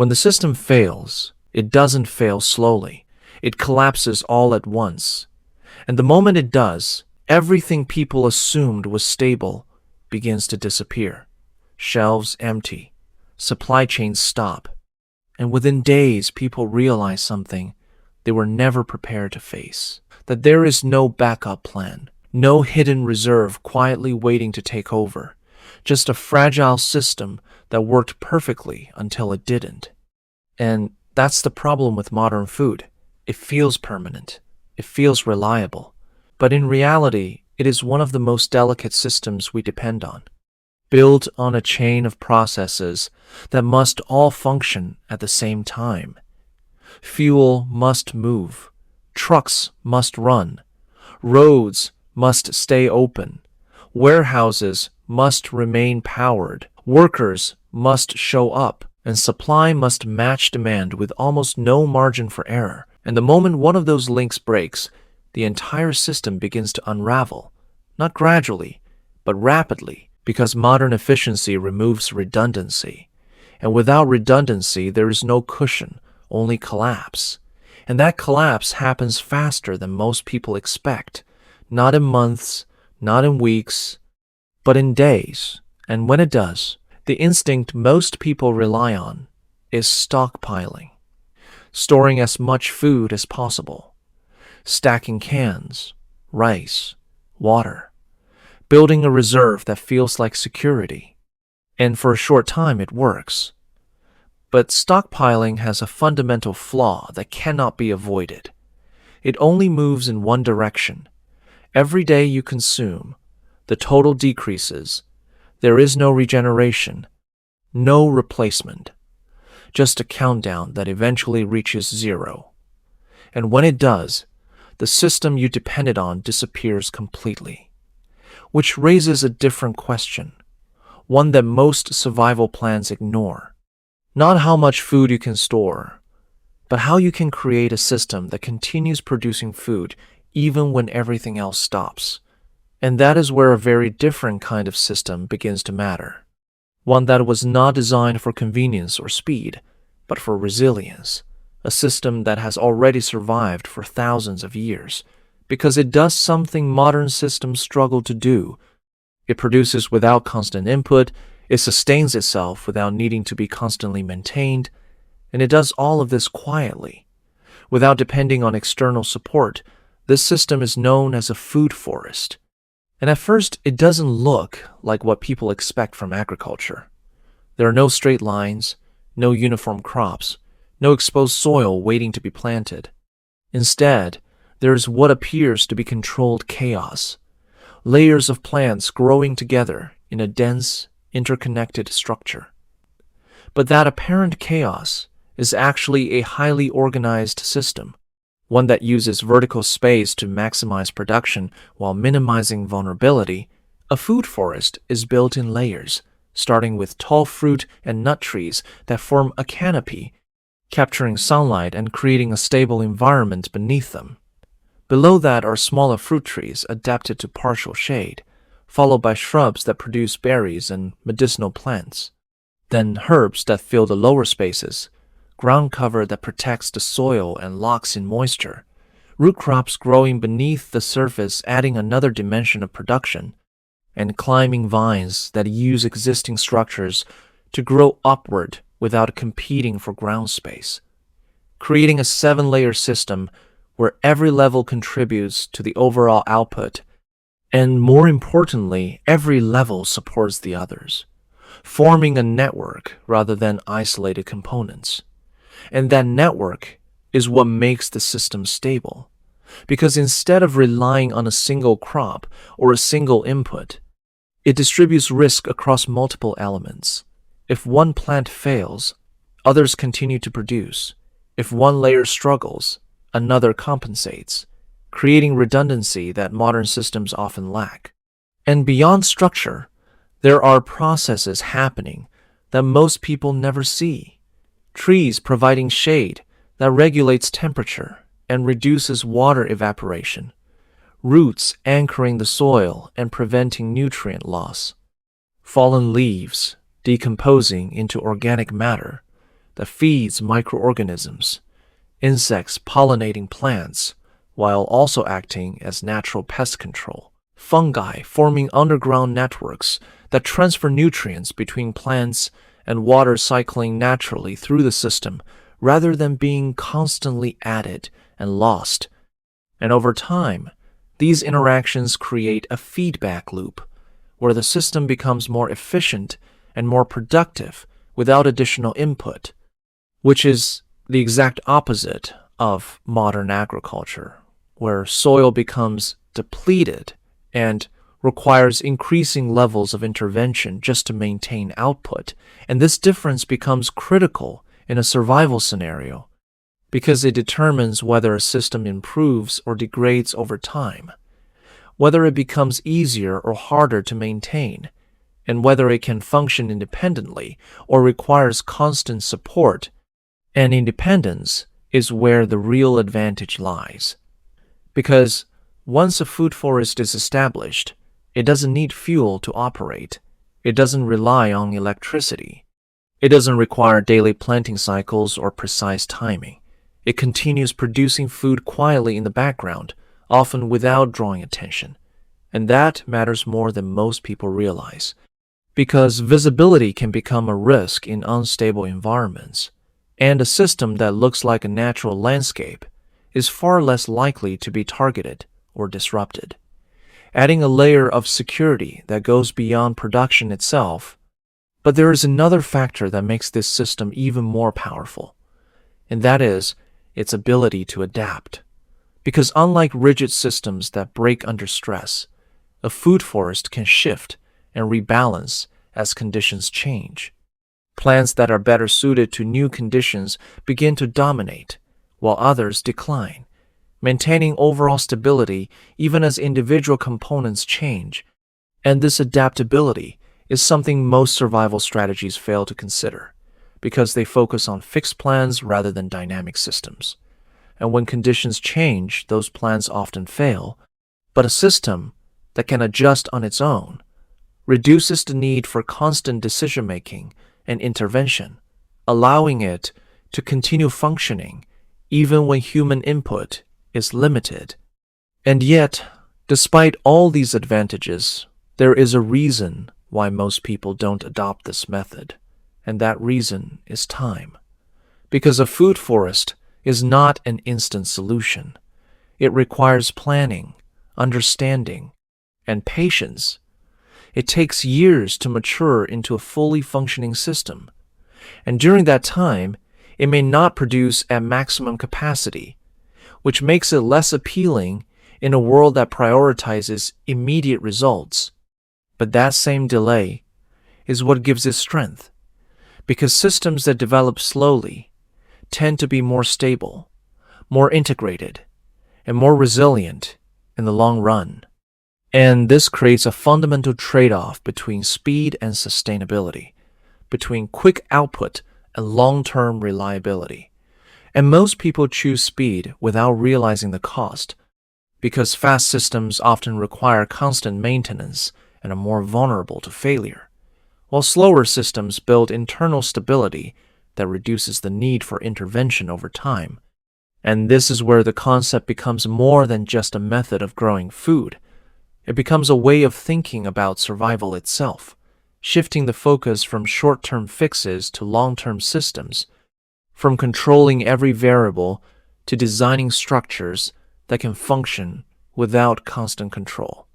When the system fails, it doesn't fail slowly. It collapses all at once. And the moment it does, everything people assumed was stable begins to disappear. Shelves empty. Supply chains stop. And within days, people realize something they were never prepared to face. That there is no backup plan. No hidden reserve quietly waiting to take over. Just a fragile system that worked perfectly until it didn't. And that's the problem with modern food. It feels permanent. It feels reliable. But in reality, it is one of the most delicate systems we depend on. Built on a chain of processes that must all function at the same time. Fuel must move. Trucks must run. Roads must stay open. Warehouses must remain powered. Workers must show up. And supply must match demand with almost no margin for error. And the moment one of those links breaks, the entire system begins to unravel. Not gradually, but rapidly, because modern efficiency removes redundancy. And without redundancy, there is no cushion, only collapse. And that collapse happens faster than most people expect. Not in months, not in weeks, but in days. And when it does, the instinct most people rely on is stockpiling. Storing as much food as possible. Stacking cans, rice, water. Building a reserve that feels like security. And for a short time it works. But stockpiling has a fundamental flaw that cannot be avoided. It only moves in one direction. Every day you consume, the total decreases. There is no regeneration, no replacement, just a countdown that eventually reaches zero. And when it does, the system you depended on disappears completely. Which raises a different question, one that most survival plans ignore. Not how much food you can store, but how you can create a system that continues producing food even when everything else stops. And that is where a very different kind of system begins to matter. One that was not designed for convenience or speed, but for resilience. A system that has already survived for thousands of years, because it does something modern systems struggle to do. It produces without constant input, it sustains itself without needing to be constantly maintained, and it does all of this quietly. Without depending on external support, this system is known as a food forest. And at first, it doesn't look like what people expect from agriculture. There are no straight lines, no uniform crops, no exposed soil waiting to be planted. Instead, there is what appears to be controlled chaos. Layers of plants growing together in a dense, interconnected structure. But that apparent chaos is actually a highly organized system. One that uses vertical space to maximize production while minimizing vulnerability. A food forest is built in layers, starting with tall fruit and nut trees that form a canopy, capturing sunlight and creating a stable environment beneath them. Below that are smaller fruit trees adapted to partial shade, followed by shrubs that produce berries and medicinal plants. Then herbs that fill the lower spaces, ground cover that protects the soil and locks in moisture, root crops growing beneath the surface adding another dimension of production, and climbing vines that use existing structures to grow upward without competing for ground space, creating a 7-layer system where every level contributes to the overall output, and more importantly, every level supports the others, forming a network rather than isolated components. And that network is what makes the system stable. Because instead of relying on a single crop or a single input, it distributes risk across multiple elements. If one plant fails, others continue to produce. If one layer struggles, another compensates, creating redundancy that modern systems often lack. And beyond structure, there are processes happening that most people never see. Trees providing shade that regulates temperature and reduces water evaporation. Roots anchoring the soil and preventing nutrient loss. Fallen leaves decomposing into organic matter, that feeds microorganisms, insects pollinating plants, while also acting as natural pest control. Fungi forming underground networks that transfer nutrients between plants, and water cycling naturally through the system rather than being constantly added and lost. And over time, these interactions create a feedback loop where the system becomes more efficient and more productive without additional input, which is the exact opposite of modern agriculture, where soil becomes depleted and requires increasing levels of intervention just to maintain output. And this difference becomes critical in a survival scenario because it determines whether a system improves or degrades over time, whether it becomes easier or harder to maintain, and whether it can function independently or requires constant support. And independence is where the real advantage lies. Because once a food forest is established, it doesn't need fuel to operate. It doesn't rely on electricity. It doesn't require daily planting cycles or precise timing. It continues producing food quietly in the background, often without drawing attention. And that matters more than most people realize, because visibility can become a risk in unstable environments, and a system that looks like a natural landscape is far less likely to be targeted or disrupted. Adding a layer of security that goes beyond production itself. But there is another factor that makes this system even more powerful, and that is its ability to adapt. Because unlike rigid systems that break under stress, a food forest can shift and rebalance as conditions change. Plants that are better suited to new conditions begin to dominate, while others decline, maintaining overall stability even as individual components change. And this adaptability is something most survival strategies fail to consider, because they focus on fixed plans rather than dynamic systems. And when conditions change, those plans often fail. But a system that can adjust on its own reduces the need for constant decision-making and intervention, allowing it to continue functioning even when human input is limited. And yet, despite all these advantages, there is a reason why most people don't adopt this method, and that reason is time. Because a food forest is not an instant solution. It requires planning, understanding, and patience. It takes years to mature into a fully functioning system, and during that time, it may not produce at maximum capacity, which makes it less appealing in a world that prioritizes immediate results. But that same delay is what gives it strength, because systems that develop slowly tend to be more stable, more integrated, and more resilient in the long run. And this creates a fundamental trade-off between speed and sustainability, between quick output and long-term reliability. And most people choose speed without realizing the cost, because fast systems often require constant maintenance and are more vulnerable to failure, while slower systems build internal stability that reduces the need for intervention over time. And this is where the concept becomes more than just a method of growing food. It becomes a way of thinking about survival itself, shifting the focus from short-term fixes to long-term systems, from controlling every variable to designing structures that can function without constant control.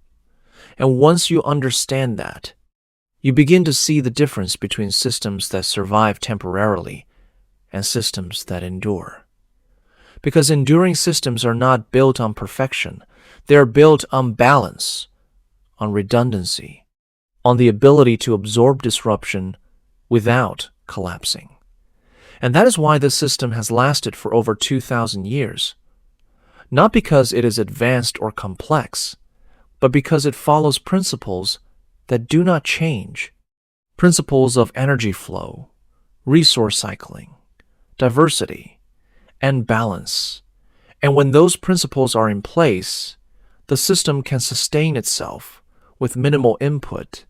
And once you understand that, you begin to see the difference between systems that survive temporarily and systems that endure. Because enduring systems are not built on perfection, they are built on balance, on redundancy, on the ability to absorb disruption without collapsing. And that is why this system has lasted for over 2,000 years. Not because it is advanced or complex, but because it follows principles that do not change. Principles of energy flow, resource cycling, diversity, and balance. And when those principles are in place, the system can sustain itself with minimal input,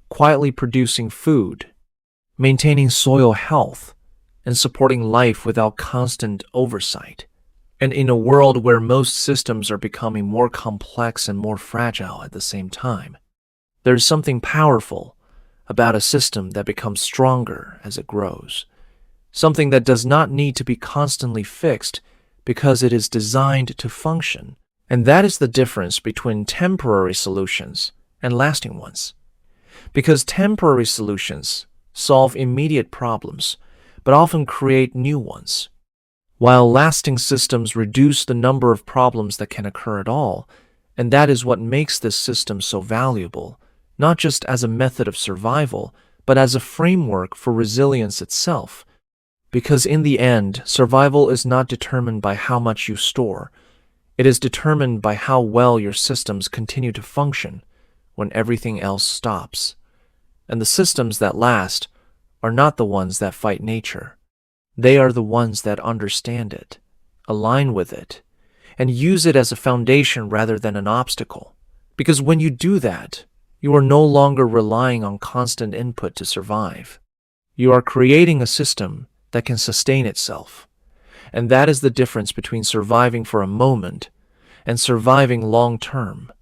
quietly producing food, maintaining soil health, and supporting life without constant oversight. And in a world where most systems are becoming more complex and more fragile at the same time, there's something powerful about a system that becomes stronger as it grows. Something that does not need to be constantly fixed because it is designed to function. And that is the difference between temporary solutions and lasting ones. Because temporary solutions solve immediate problems, but often create new ones, while lasting systems reduce the number of problems that can occur at all. And that is what makes this system so valuable, not just as a method of survival, but as a framework for resilience itself. Because in the end, survival is not determined by how much you store. It is determined by how well your systems continue to function when everything else stops. And the systems that last are not the ones that fight nature. They are the ones that understand it, align with it, and use it as a foundation rather than an obstacle. Because when you do that, you are no longer relying on constant input to survive. You are creating a system that can sustain itself. And that is the difference between surviving for a moment and surviving long term.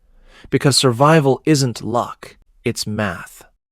Because survival isn't luck, it's math.